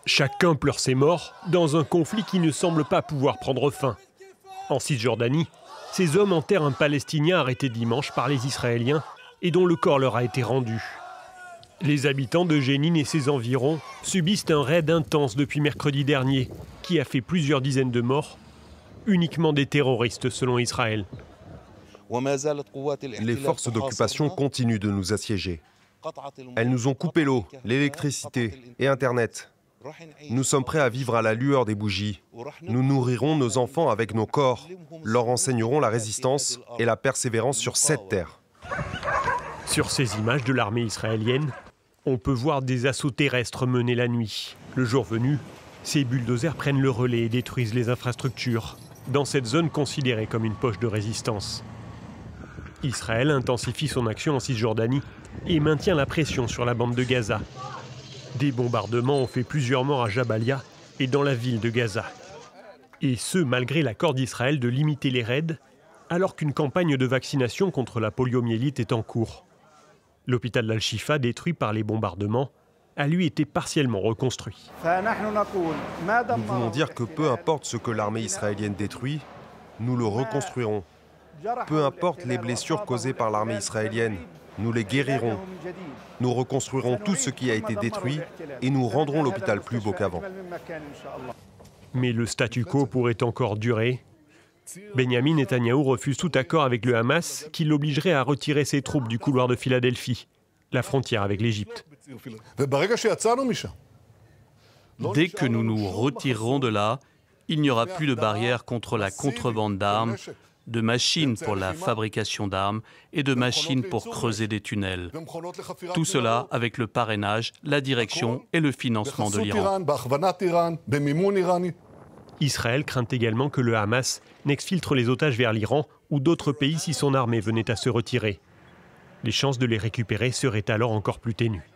Chacun pleure ses morts dans un conflit qui ne semble pas pouvoir prendre fin. En Cisjordanie, ces hommes enterrent un Palestinien arrêté dimanche par les Israéliens et dont le corps leur a été rendu. Les habitants de Jénine et ses environs subissent un raid intense depuis mercredi dernier qui a fait plusieurs dizaines de morts, uniquement des terroristes selon Israël. Les forces d'occupation continuent de nous assiéger. Elles nous ont coupé l'eau, l'électricité et Internet. Nous sommes prêts à vivre à la lueur des bougies. Nous nourrirons nos enfants avec nos corps, leur enseignerons la résistance et la persévérance sur cette terre. Sur ces images de l'armée israélienne, on peut voir des assauts terrestres menés la nuit. Le jour venu, ces bulldozers prennent le relais et détruisent les infrastructures, dans cette zone considérée comme une poche de résistance. Israël intensifie son action en Cisjordanie et maintient la pression sur la bande de Gaza. Des bombardements ont fait plusieurs morts à Jabalia et dans la ville de Gaza. Et ce, malgré l'accord d'Israël de limiter les raids, alors qu'une campagne de vaccination contre la poliomyélite est en cours. L'hôpital d'Al-Shifa, détruit par les bombardements, a lui été partiellement reconstruit. Nous voulons dire que peu importe ce que l'armée israélienne détruit, nous le reconstruirons. Peu importe les blessures causées par l'armée israélienne, nous les guérirons. Nous reconstruirons tout ce qui a été détruit et nous rendrons l'hôpital plus beau qu'avant. Mais le statu quo pourrait encore durer. Benyamin Netanyahou refuse tout accord avec le Hamas qui l'obligerait à retirer ses troupes du couloir de Philadelphie, la frontière avec l'Égypte. Dès que nous nous retirerons de là, il n'y aura plus de barrière contre la contrebande d'armes, de machines pour la fabrication d'armes et de machines pour creuser des tunnels. Tout cela avec le parrainage, la direction et le financement de l'Iran. Israël craint également que le Hamas n'exfiltre les otages vers l'Iran ou d'autres pays si son armée venait à se retirer. Les chances de les récupérer seraient alors encore plus ténues.